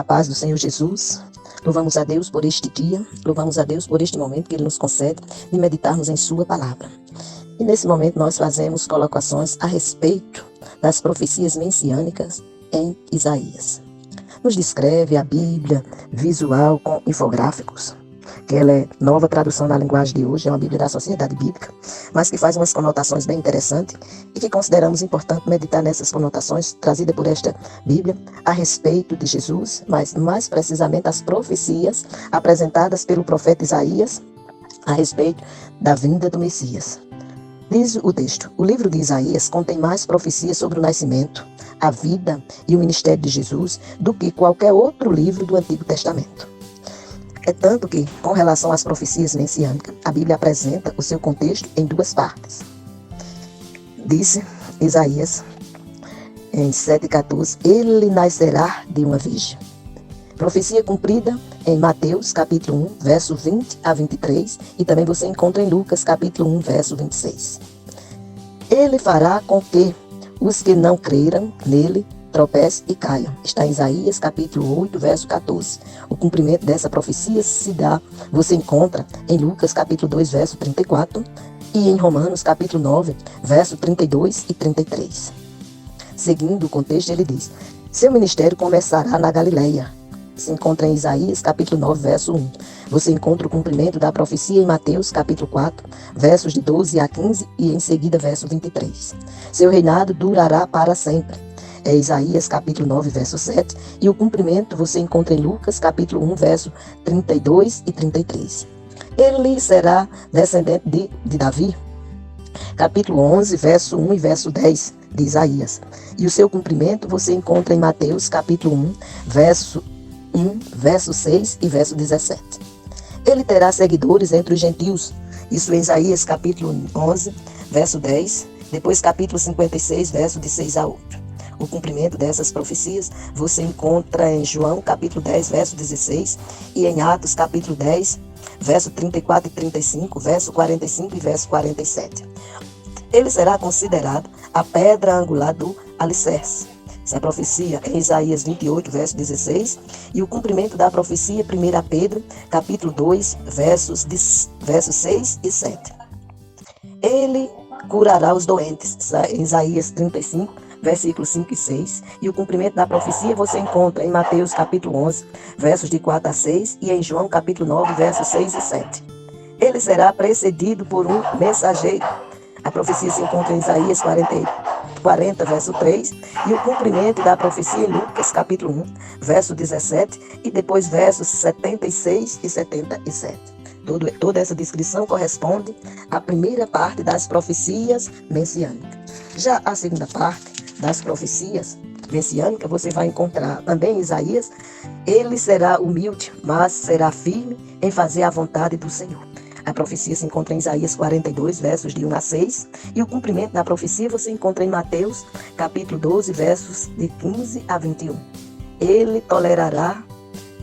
A paz do Senhor Jesus. Louvamos a Deus por este dia, louvamos a Deus por este momento que Ele nos concede de meditarmos em Sua palavra. E nesse momento nós fazemos colocações a respeito das profecias messiânicas em Isaías. Nos descreve a Bíblia visual com infográficos, que ela é nova tradução na linguagem de hoje, é uma Bíblia da Sociedade Bíblica, mas que faz umas conotações bem interessantes e que consideramos importante meditar nessas conotações trazidas por esta Bíblia a respeito de Jesus, mas mais precisamente as profecias apresentadas pelo profeta Isaías a respeito da vinda do Messias. Diz o texto: o livro de Isaías contém mais profecias sobre o nascimento, a vida e o ministério de Jesus do que qualquer outro livro do Antigo Testamento. É tanto que, com relação às profecias messiânicas, a Bíblia apresenta o seu contexto em duas partes. Disse Isaías, em 7,14, ele nascerá de uma virgem. Profecia cumprida em Mateus, capítulo 1, verso 20 a 23, e também você encontra em Lucas, capítulo 1, verso 26. Ele fará com que os que não creram nele tropece e caia. Está em Isaías capítulo 8, verso 14. O cumprimento dessa profecia você encontra em Lucas capítulo 2, verso 34 e em Romanos capítulo 9, verso 32 e 33. Seguindo o contexto, ele diz: seu ministério começará na Galileia. Se encontra em Isaías capítulo 9, verso 1. Você encontra o cumprimento da profecia em Mateus capítulo 4, versos de 12 a 15 e em seguida verso 23. Seu reinado durará para sempre. É Isaías capítulo 9, verso 7, e o cumprimento você encontra em Lucas capítulo 1, verso 32 e 33. Ele será descendente de Davi, capítulo 11, verso 1 e verso 10 de Isaías. E o seu cumprimento você encontra em Mateus capítulo 1, verso 6 e verso 17. Ele terá seguidores entre os gentios. Isso é Isaías capítulo 11, verso 10, depois capítulo 56, verso de 6 a 8. O cumprimento dessas profecias você encontra em João, capítulo 10, verso 16, e em Atos, capítulo 10, verso 34 e 35, verso 45 e verso 47. Ele será considerado a pedra angular do alicerce. Essa profecia é em Isaías 28, verso 16, e o cumprimento da profecia 1 Pedro, capítulo 2, versos 6 e 7. Ele curará os doentes, em Isaías 35, versículos 5 e 6, e o cumprimento da profecia você encontra em Mateus capítulo 11, versos de 4 a 6, e em João capítulo 9, versos 6 e 7. Ele será precedido por um mensageiro. A profecia se encontra em Isaías 40, verso 3, e o cumprimento da profecia em Lucas capítulo 1, verso 17, e depois versos 76 e 77. Toda essa descrição corresponde à primeira parte das profecias messiânicas. Já a segunda parte das profecias messiânicas, você vai encontrar também em Isaías: ele será humilde, mas será firme em fazer a vontade do Senhor. A profecia se encontra em Isaías 42, versos de 1 a 6, e o cumprimento da profecia você encontra em Mateus, capítulo 12, versos de 15 a 21. Ele tolerará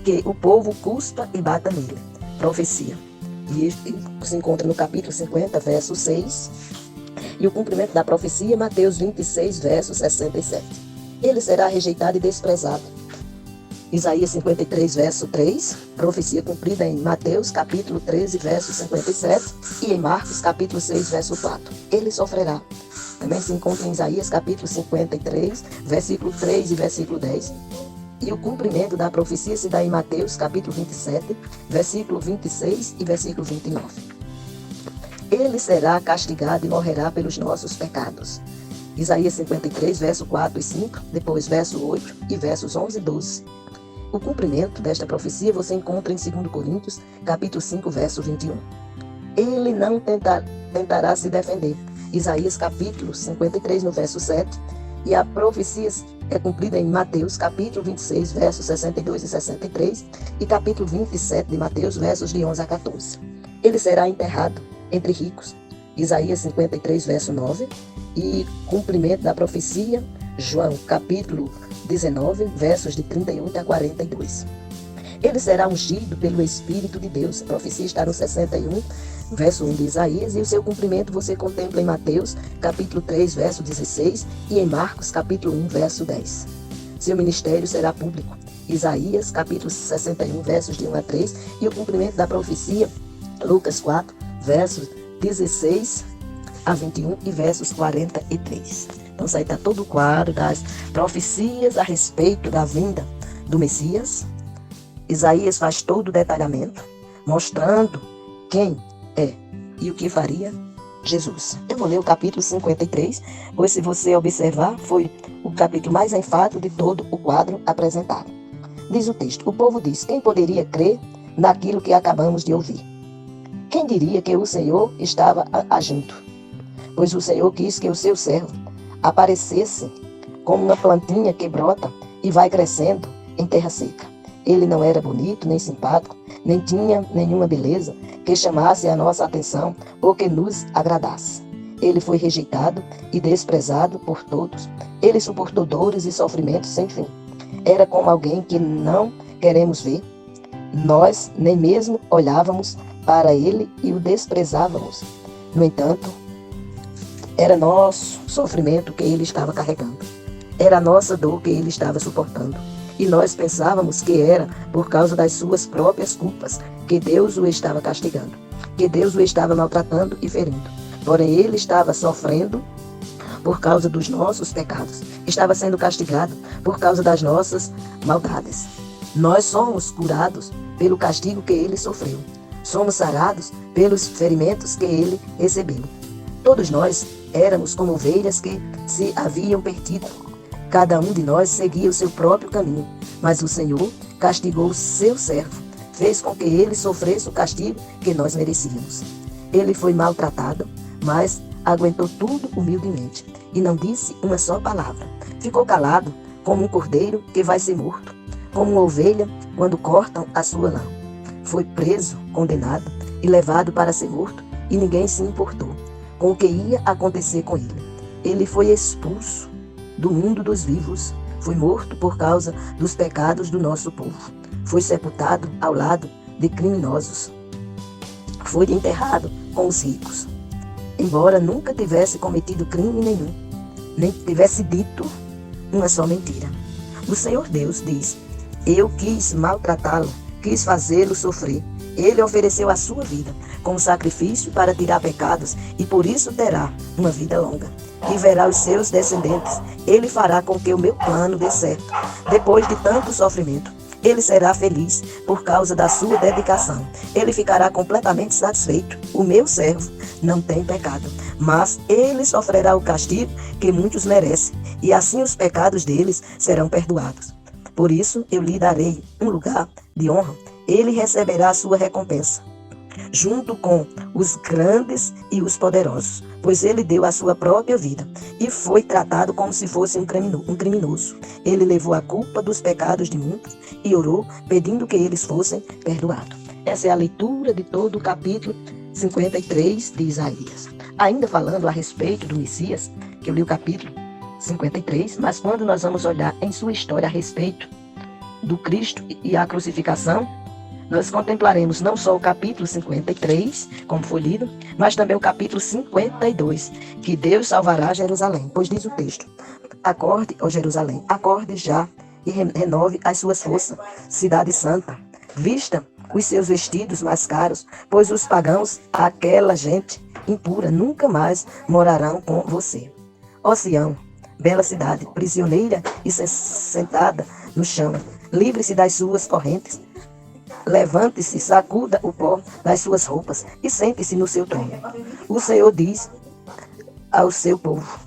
que o povo cuspa e bata nele. Profecia. E se encontra no capítulo 50, verso 6, e o cumprimento da profecia, Mateus 26, verso 67. Ele será rejeitado e desprezado. Isaías 53, verso 3, profecia cumprida em Mateus, capítulo 13, verso 57, e em Marcos, capítulo 6, verso 4. Ele sofrerá. Também se encontra em Isaías, capítulo 53, versículo 3 e versículo 10. E o cumprimento da profecia se dá em Mateus, capítulo 27, versículo 26 e versículo 29. Ele será castigado e morrerá pelos nossos pecados. Isaías 53, verso 4 e 5, depois verso 8 e versos 11 e 12. O cumprimento desta profecia você encontra em 2 Coríntios, capítulo 5, verso 21. Ele não tentará se defender. Isaías, capítulo 53, no verso 7. E a profecia é cumprida em Mateus, capítulo 26, versos 62 e 63. E capítulo 27 de Mateus, versos de 11 a 14. Ele será enterrado entre ricos. Isaías 53, verso 9. E cumprimento da profecia, João, capítulo 19, versos de 38 a 42. Ele será ungido pelo Espírito de Deus. A profecia está no 61, verso 1 de Isaías, e o seu cumprimento você contempla em Mateus, capítulo 3, verso 16, e em Marcos, capítulo 1, verso 10. Seu ministério será público. Isaías, capítulo 61, versos de 1 a 3, e o cumprimento da profecia, Lucas 4, versos 16 a 21 e versos 43. Então, isso aí está todo o quadro das profecias a respeito da vinda do Messias. Isaías faz todo o detalhamento, mostrando quem é e o que faria Jesus. Eu vou ler o capítulo 53, pois se você observar, foi o capítulo mais enfático de todo o quadro apresentado. Diz o texto: o povo diz, quem poderia crer naquilo que acabamos de ouvir? Quem diria que o Senhor estava agindo? Pois o Senhor quis que o seu servo aparecesse como uma plantinha que brota e vai crescendo em terra seca. Ele não era bonito, nem simpático, nem tinha nenhuma beleza que chamasse a nossa atenção ou que nos agradasse. Ele foi rejeitado e desprezado por todos. Ele suportou dores e sofrimentos sem fim. Era como alguém que não queremos ver. Nós nem mesmo olhávamos para ele e o desprezávamos. No entanto, era nosso sofrimento que ele estava carregando. Era a nossa dor que ele estava suportando. E nós pensávamos que era por causa das suas próprias culpas que Deus o estava castigando, que Deus o estava maltratando e ferindo. Porém, ele estava sofrendo por causa dos nossos pecados, estava sendo castigado por causa das nossas maldades. Nós somos curados pelo castigo que ele sofreu. Somos sarados pelos ferimentos que ele recebeu. Todos nós éramos como ovelhas que se haviam perdido. Cada um de nós seguia o seu próprio caminho, mas o Senhor castigou o seu servo, fez com que ele sofresse o castigo que nós merecíamos. Ele foi maltratado, mas aguentou tudo humildemente e não disse uma só palavra. Ficou calado como um cordeiro que vai ser morto, como uma ovelha quando cortam a sua lã. Foi preso, condenado e levado para ser morto, e ninguém se importou com o que ia acontecer com ele. Ele foi expulso do mundo dos vivos, foi morto por causa dos pecados do nosso povo. Foi sepultado ao lado de criminosos. Foi enterrado com os ricos. Embora nunca tivesse cometido crime nenhum, nem tivesse dito uma só mentira. O Senhor Deus diz: eu quis maltratá-lo, quis fazê-lo sofrer. Ele ofereceu a sua vida como sacrifício para tirar pecados e por isso terá uma vida longa. E verá os seus descendentes. Ele fará com que o meu plano dê certo. Depois de tanto sofrimento, ele será feliz por causa da sua dedicação. Ele ficará completamente satisfeito. O meu servo não tem pecado, mas ele sofrerá o castigo que muitos merecem, e assim os pecados deles serão perdoados. Por isso eu lhe darei um lugar de honra. Ele receberá a sua recompensa, junto com os grandes e os poderosos, pois ele deu a sua própria vida e foi tratado como se fosse um criminoso. Ele levou a culpa dos pecados de muitos e orou pedindo que eles fossem perdoados. Essa é a leitura de todo o capítulo 53 de Isaías. Ainda falando a respeito do Messias, que eu li o capítulo 53, mas quando nós vamos olhar em sua história a respeito do Cristo e a crucificação, nós contemplaremos não só o capítulo 53, como foi lido, mas também o capítulo 52, que Deus salvará Jerusalém. Pois diz o texto: acorde, ó Jerusalém, acorde já e renove as suas forças, cidade santa. Vista os seus vestidos mais caros, pois os pagãos, aquela gente impura, nunca mais morarão com você. Ó Sião, bela cidade, prisioneira e sentada no chão, livre-se das suas correntes. Levante-se, sacuda o pó das suas roupas e sente-se no seu trono. O Senhor diz ao seu povo: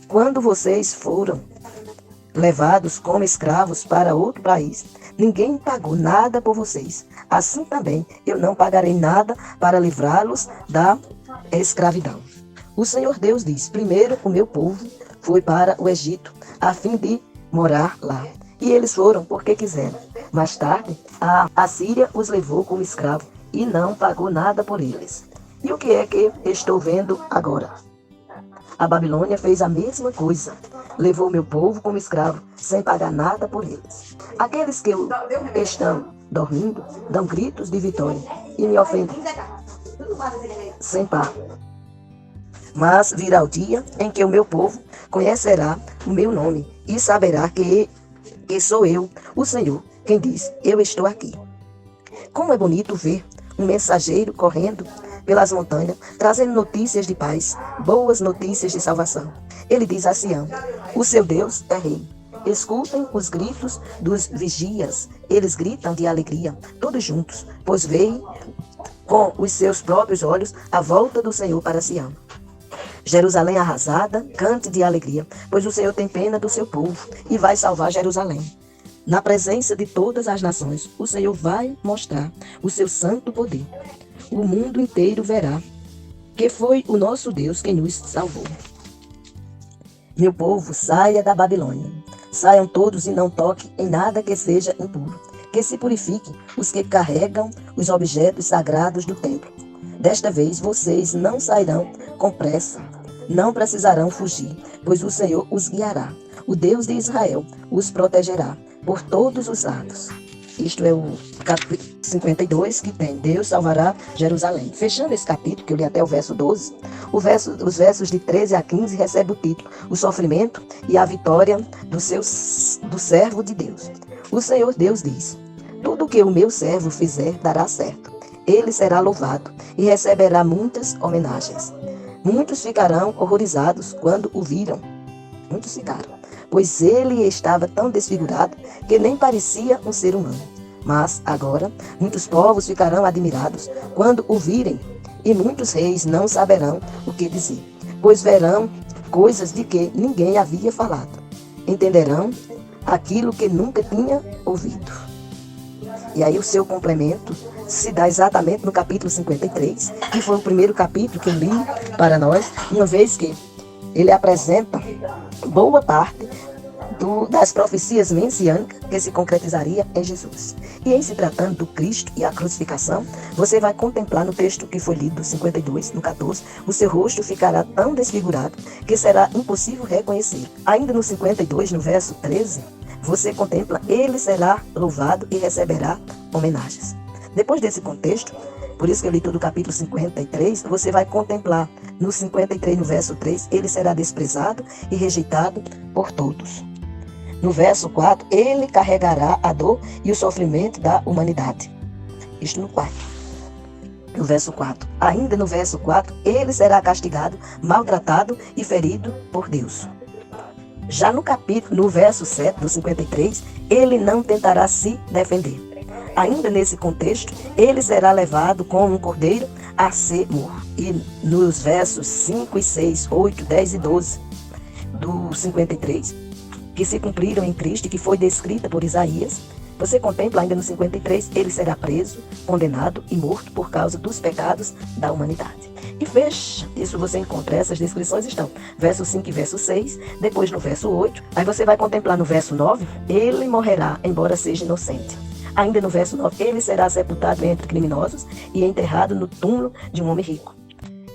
quando vocês foram levados como escravos para outro país, ninguém pagou nada por vocês. Assim também eu não pagarei nada para livrá-los da escravidão. O Senhor Deus diz: primeiro o meu povo foi para o Egito, a fim de morar lá. E eles foram porque quiseram. Mais tarde, a Assíria os levou como escravo e não pagou nada por eles. E o que é que estou vendo agora? A Babilônia fez a mesma coisa. Levou meu povo como escravo, sem pagar nada por eles. Aqueles que estão dormindo dão gritos de vitória e me ofendem sem par. Mas virá o dia em que o meu povo conhecerá o meu nome e saberá que sou eu, o Senhor, quem diz: eu estou aqui. Como é bonito ver um mensageiro correndo pelas montanhas, trazendo notícias de paz, boas notícias de salvação. Ele diz a Sião: o seu Deus é rei. Escutem os gritos dos vigias. Eles gritam de alegria, todos juntos, pois veem com os seus próprios olhos a volta do Senhor para Sião. Jerusalém arrasada, cante de alegria, pois o Senhor tem pena do seu povo e vai salvar Jerusalém. Na presença de todas as nações, o Senhor vai mostrar o seu santo poder. O mundo inteiro verá que foi o nosso Deus quem nos salvou. Meu povo, saia da Babilônia. Saiam todos e não toquem em nada que seja impuro. Que se purifiquem os que carregam os objetos sagrados do templo. Desta vez vocês não sairão com pressa, não precisarão fugir, pois o Senhor os guiará. O Deus de Israel os protegerá por todos os lados. Isto é o capítulo 52, que tem: Deus salvará Jerusalém. Fechando esse capítulo, que eu li até o verso 12, os versos de 13 a 15 recebem o título: O sofrimento e a vitória do servo de Deus. O Senhor Deus diz: tudo que o meu servo fizer dará certo. Ele será louvado e receberá muitas homenagens. Muitos ficarão horrorizados quando o viram. Muitos ficaram, pois ele estava tão desfigurado que nem parecia um ser humano. Mas agora muitos povos ficarão admirados quando o virem, e muitos reis não saberão o que dizer, pois verão coisas de que ninguém havia falado. Entenderão aquilo que nunca tinha ouvido. E aí o seu complemento se dá exatamente no capítulo 53, que foi o primeiro capítulo que eu li para nós, uma vez que ele apresenta boa parte das profecias messiânicas que se concretizaria em Jesus. E em se tratando do Cristo e a crucificação, você vai contemplar no texto que foi lido, 52, no 14, o seu rosto ficará tão desfigurado que será impossível reconhecer. Ainda no 52, no verso 13, você contempla: ele será louvado e receberá homenagens. Depois desse contexto, por isso que eu li todo o capítulo 53, você vai contemplar no 53, no verso 3, ele será desprezado e rejeitado por todos. No verso 4, ele carregará a dor e o sofrimento da humanidade. Isto no 4. No verso 4. Ainda no verso 4, ele será castigado, maltratado e ferido por Deus. Já no capítulo, no verso 7 do 53, ele não tentará se defender. Ainda nesse contexto, ele será levado como um cordeiro a ser morto. E nos versos 5 e 6, 8, 10 e 12 do 53, que se cumpriram em Cristo e que foi descrita por Isaías, você contempla ainda no 53, ele será preso, condenado e morto por causa dos pecados da humanidade. E fecha, isso você encontra, essas descrições estão verso 5 e verso 6, depois no verso 8, aí você vai contemplar no verso 9, ele morrerá, embora seja inocente. Ainda no verso 9, ele será sepultado entre criminosos e enterrado no túmulo de um homem rico.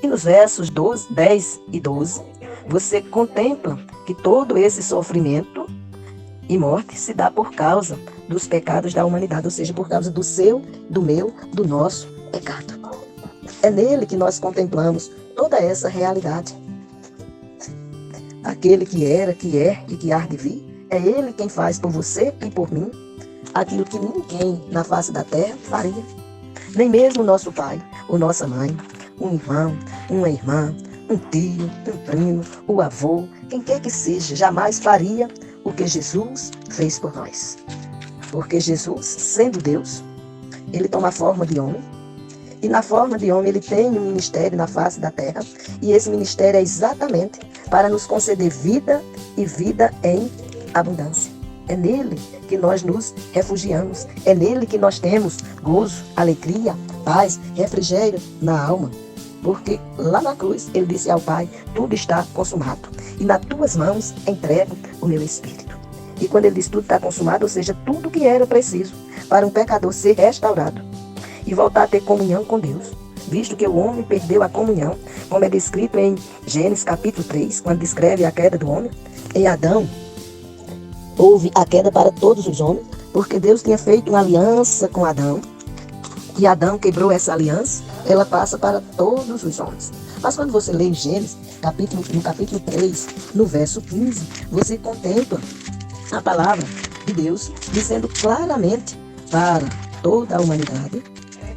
E nos versos 12, 10 e 12, você contempla que todo esse sofrimento e morte se dá por causa dos pecados da humanidade, ou seja, por causa do seu, do meu, do nosso pecado. É nele que nós contemplamos toda essa realidade. Aquele que era, que é e que há de vir, é ele quem faz por você e por mim aquilo que ninguém na face da terra faria. Nem mesmo o nosso pai, ou nossa mãe, um irmão, uma irmã, um tio, um primo, o avô, quem quer que seja, jamais faria o que Jesus fez por nós. Porque Jesus, sendo Deus, ele toma a forma de homem, e na forma de homem ele tem um ministério na face da terra, e esse ministério é exatamente para nos conceder vida e vida em abundância. É nele que nós nos refugiamos, é nele que nós temos gozo, alegria, paz, refrigério na alma. Porque lá na cruz ele disse ao Pai: tudo está consumado, e nas tuas mãos entrego o meu espírito. E quando ele diz tudo está consumado, ou seja, tudo que era preciso para um pecador ser restaurado e voltar a ter comunhão com Deus, visto que o homem perdeu a comunhão, como é descrito em Gênesis capítulo 3, quando descreve a queda do homem. Em Adão houve a queda para todos os homens, porque Deus tinha feito uma aliança com Adão, e Adão quebrou essa aliança, ela passa para todos os homens. Mas quando você lê em Gênesis, no capítulo 3, no verso 15, você contempla a palavra de Deus, dizendo claramente para toda a humanidade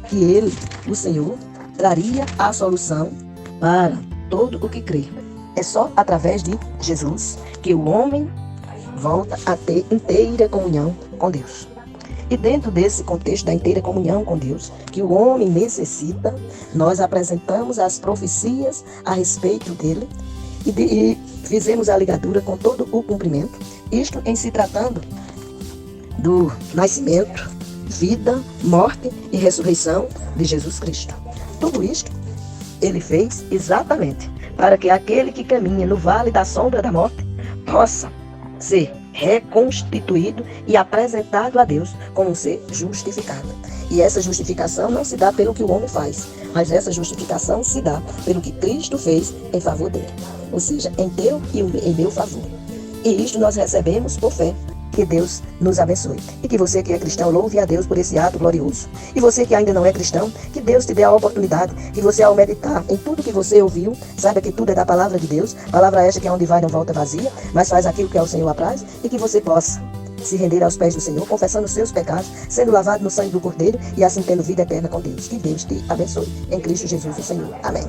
que Ele, o Senhor, traria a solução para todo o que crê. É só através de Jesus que o homem volta a ter inteira comunhão com Deus. E dentro desse contexto da inteira comunhão com Deus, que o homem necessita, nós apresentamos as profecias a respeito dele e fizemos a ligadura com todo o cumprimento, isto em se tratando do nascimento, vida, morte e ressurreição de Jesus Cristo. Tudo isto ele fez exatamente para que aquele que caminha no vale da sombra da morte possa ser reconstituído e apresentado a Deus como um ser justificado. E essa justificação não se dá pelo que o homem faz, mas essa justificação se dá pelo que Cristo fez em favor dele, ou seja, em teu e em meu favor. E isto nós recebemos por fé. Que Deus nos abençoe. E que você que é cristão louve a Deus por esse ato glorioso. E você que ainda não é cristão, que Deus te dê a oportunidade, que você ao meditar em tudo que você ouviu, saiba que tudo é da palavra de Deus, palavra esta que é onde vai não volta vazia, mas faz aquilo que é o Senhor apraz, e que você possa se render aos pés do Senhor, confessando os seus pecados, sendo lavado no sangue do Cordeiro e assim tendo vida eterna com Deus. Que Deus te abençoe. Em Cristo Jesus, o Senhor. Amém.